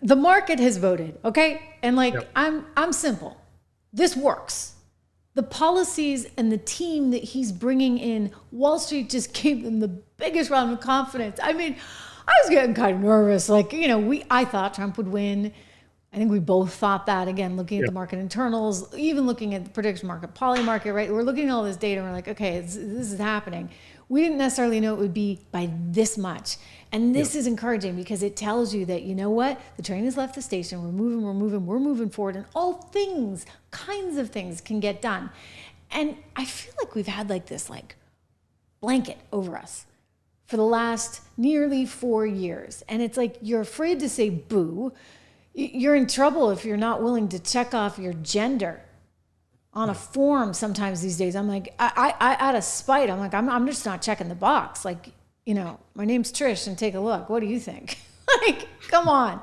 the market has voted, okay? And like, Yep. I'm simple. This works. The policies and the team that he's bringing in, Wall Street just gave them the biggest round of confidence. I mean, I was getting kind of nervous. Like, I thought Trump would win. I think we both thought that. Again, looking at the market internals, even looking at the prediction market, poly market, right? We're looking at all this data and we're like, okay, this is happening. We didn't necessarily know it would be by this much. And this is encouraging because it tells you that, you know what? The train has left the station. We're moving forward. And all kinds of things can get done. And I feel like we've had like this like blanket over us for the last nearly 4 years. And it's like, you're afraid to say boo. You're in trouble if you're not willing to check off your gender on a form sometimes these days. I'm like, I out of spite, I'm like, I'm just not checking the box. Like, my name's Trish and take a look. What do you think? Like, come on.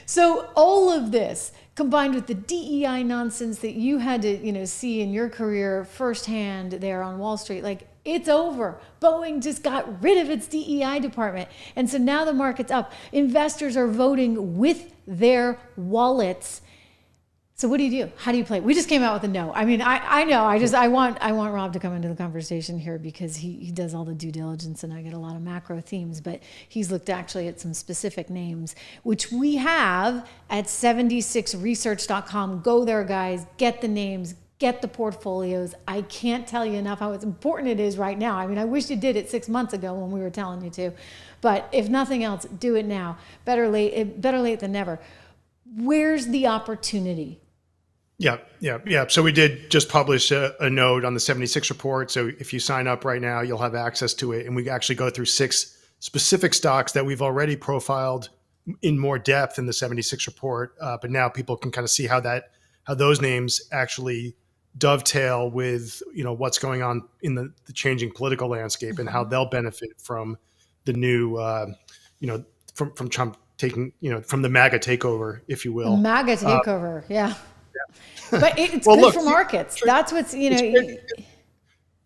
So all of this combined with the DEI nonsense that you had to, see in your career firsthand there on Wall Street, like, it's over. Boeing just got rid of its DEI department. And so now the market's up. Investors are voting with their wallets. So what do you do? How do you play? We just came out with a no. I mean, I know. I want Rob to come into the conversation here because he does all the due diligence and I get a lot of macro themes, but he's looked actually at some specific names, which we have at 76research.com. Go there, guys. Get the names. Get the portfolios. I can't tell you enough how important it is right now. I mean, I wish you did it 6 months ago when we were telling you to, but if nothing else, do it now. Better late than never. Where's the opportunity? Yeah. So we did just publish a note on the 76 report. So if you sign up right now, you'll have access to it. And we actually go through 6 specific stocks that we've already profiled in more depth in the 76 report. But now people can kind of see how those names actually dovetail with, what's going on in the changing political landscape and how they'll benefit from the new, from Trump taking, from the MAGA takeover, if you will. MAGA takeover. Yeah. But it's good for markets. Trish, That's what's,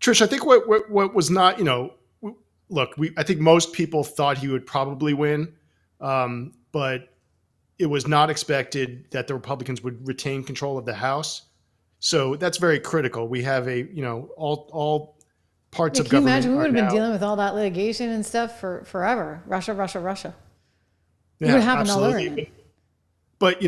Trish, I think what was not, I think most people thought he would probably win, but it was not expected that the Republicans would retain control of the House. So that's very critical. We have all parts of government. Can you imagine we would have been dealing with all that litigation and stuff for forever? Russia. Yeah, it would happen absolutely. all over. But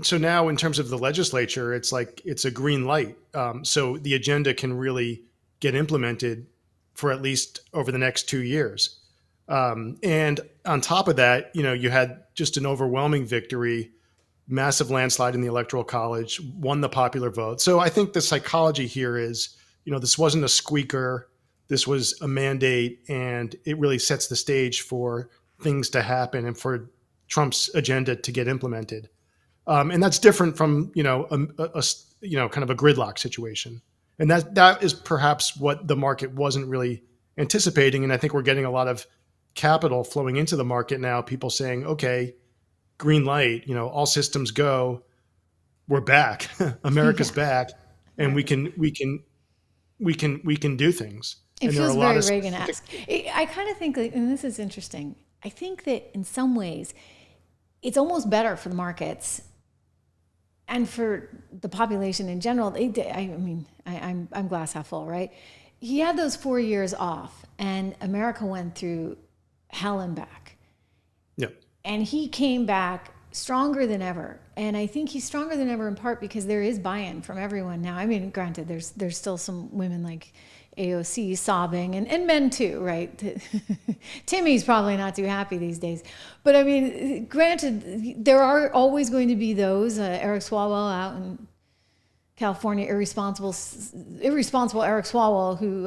so now in terms of the legislature, it's like it's a green light. So the agenda can really get implemented for at least over the next 2 years. And on top of that, you had just an overwhelming victory, massive landslide in the Electoral College, won the popular vote. So I think the psychology here is, this wasn't a squeaker. This was a mandate, and it really sets the stage for things to happen and for Trump's agenda to get implemented. And that's different from, kind of a gridlock situation. And that is perhaps what the market wasn't really anticipating. And I think we're getting a lot of capital flowing into the market now, people saying, okay, green light, all systems go, we're back, America's back, and we can do things. It and feels very Reagan-esque. I kind of think, and this is interesting, I think that in some ways, it's almost better for the markets and for the population in general. I'm glass half full, right? He had those 4 years off, and America went through hell and back. Yep. And he came back stronger than ever. And I think he's stronger than ever in part because there is buy-in from everyone now. I mean, granted, there's still some women like AOC sobbing, and men too, right? Timmy's probably not too happy these days. But I mean, granted, there are always going to be those, Eric Swalwell out in California, irresponsible Eric Swalwell, who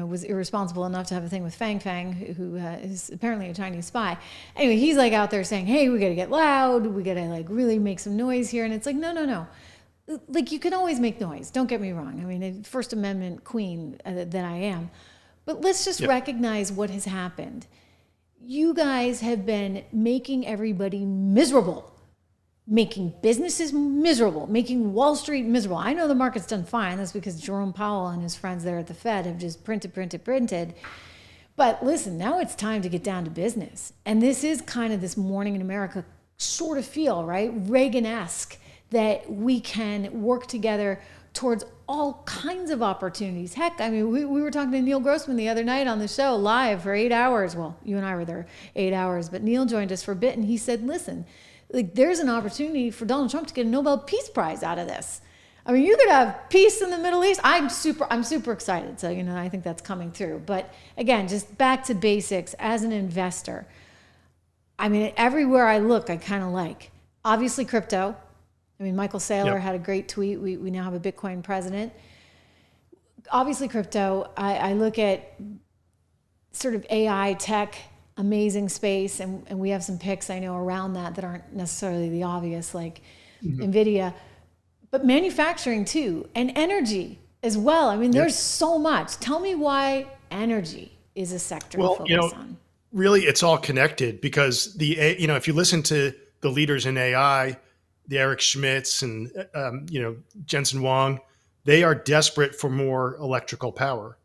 was irresponsible enough to have a thing with Fang Fang, who is apparently a Chinese spy. Anyway, he's like out there saying, "Hey, we got to get loud. We got to like really make some noise here." And it's like, no. Like, you can always make noise. Don't get me wrong. I mean, First Amendment queen that I am. But let's just recognize what has happened. You guys have been making everybody miserable, making businesses miserable, making Wall Street miserable. I know the market's done fine. That's because Jerome Powell and his friends there at the Fed have just printed. But listen, now it's time to get down to business. And this is kind of this Morning in America sort of feel, right? Reagan-esque, that we can work together towards all kinds of opportunities. Heck, I mean, we were talking to Neil Grossman the other night on the show live for 8 hours. Well, you and I were there 8 hours, but Neil joined us for a bit, and he said, listen, like, there's an opportunity for Donald Trump to get a Nobel Peace Prize out of this. I mean, you could have peace in the Middle East. I'm super excited. So, I think that's coming through. But again, just back to basics as an investor. I mean, everywhere I look, I kind of like. Obviously, crypto. I mean, Michael Saylor had a great tweet. We now have a Bitcoin president. Obviously, crypto. I look at sort of AI tech, amazing space, and we have some picks I know around that aren't necessarily the obvious, like NVIDIA. But manufacturing too, and energy as well. I mean, there's so much. Tell me why energy is a sector to focus on. Really, it's all connected because if you listen to the leaders in AI, the Eric Schmidts and Jensen Huang, they are desperate for more electrical power.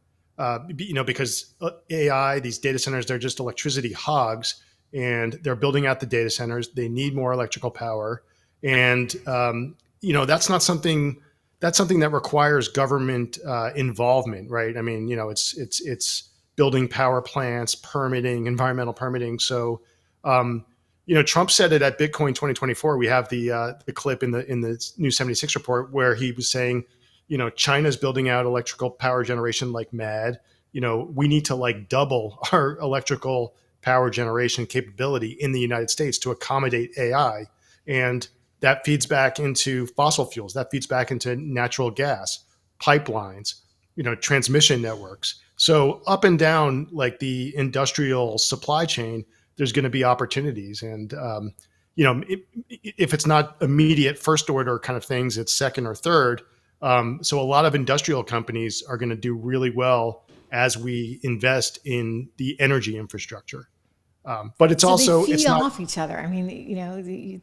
Because AI, these data centers, they're just electricity hogs, and they're building out the data centers. They need more electrical power, and that's not something. That's something that requires government involvement, right? I mean, it's building power plants, permitting, environmental permitting. So, Trump said it at Bitcoin 2024. We have the clip in the new 76 report where he was saying, China's building out electrical power generation like mad. We need to double our electrical power generation capability in the United States to accommodate AI. And that feeds back into fossil fuels. That feeds back into natural gas, pipelines, transmission networks. So up and down, like the industrial supply chain, there's going to be opportunities. And, if it's not immediate first order kind of things, it's second or third. So a lot of industrial companies are going to do really well as we invest in the energy infrastructure. But it's also they feed it's not off each other. I mean,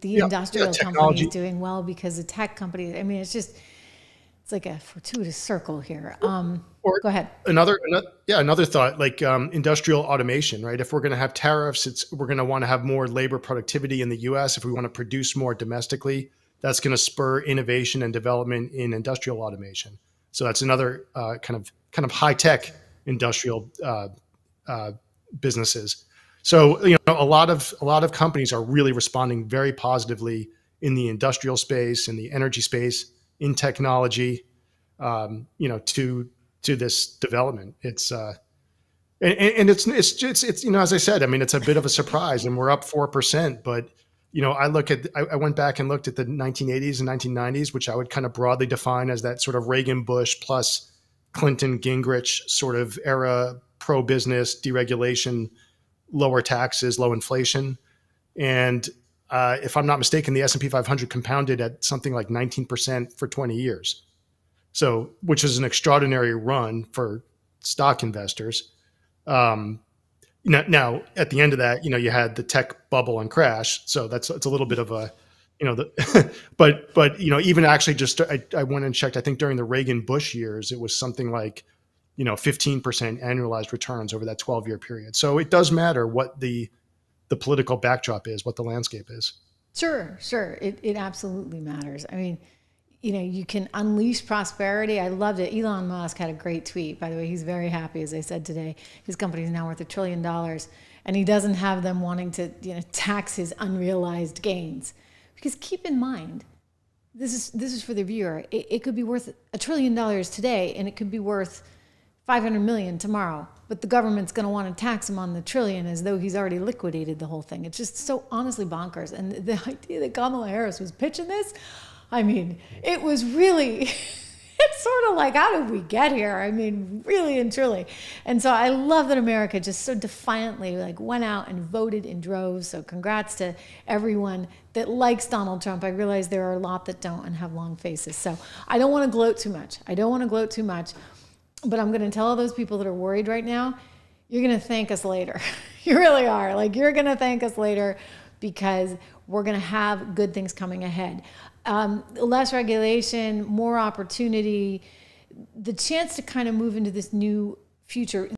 the industrial companies doing well because the tech companies. I mean, it's like a fortuitous circle here. Go ahead. Another thought, like industrial automation, right? If we're going to have tariffs, we're going to want to have more labor productivity in the U.S. If we want to produce more domestically, that's going to spur innovation and development in industrial automation. So that's another kind of high tech industrial businesses. So a lot of companies are really responding very positively in the industrial space, in the energy space, in technology, to this development. It's as I said, I mean, it's a bit of a surprise, and we're up 4%. But I went back and looked at the 1980s and 1990s, which I would kind of broadly define as that sort of Reagan, Bush plus Clinton, Gingrich sort of era, pro-business, deregulation, lower taxes, low inflation. And if I'm not mistaken, the S&P 500 compounded at something like 19% for 20 years. So, which is an extraordinary run for stock investors. Now at the end of that, you had the tech bubble and crash. So it's a little bit of a, but even actually just, I went and checked, I think during the Reagan Bush years, it was something like, 15% annualized returns over that 12-year period. So it does matter what the political backdrop is, what the landscape is. Sure. It absolutely matters. I mean, you can unleash prosperity. I loved it. Elon Musk had a great tweet. By the way, he's very happy, as I said today. His company is now worth $1 trillion, and he doesn't have them wanting to tax his unrealized gains. Because keep in mind, this is for the viewer. It could be worth $1 trillion today, and it could be worth 500 million tomorrow, but the government's going to want to tax him on the trillion as though he's already liquidated the whole thing. It's just so honestly bonkers. And the idea that Kamala Harris was pitching this, I mean, it was really, it's sort of like, how did we get here? I mean, really and truly. And so I love that America just so defiantly went out and voted in droves. So congrats to everyone that likes Donald Trump. I realize there are a lot that don't and have long faces. So I don't want to gloat too much. But I'm going to tell all those people that are worried right now, you're going to thank us later. You really are. You're going to thank us later because we're going to have good things coming ahead. Less regulation, more opportunity, the chance to kind of move into this new future.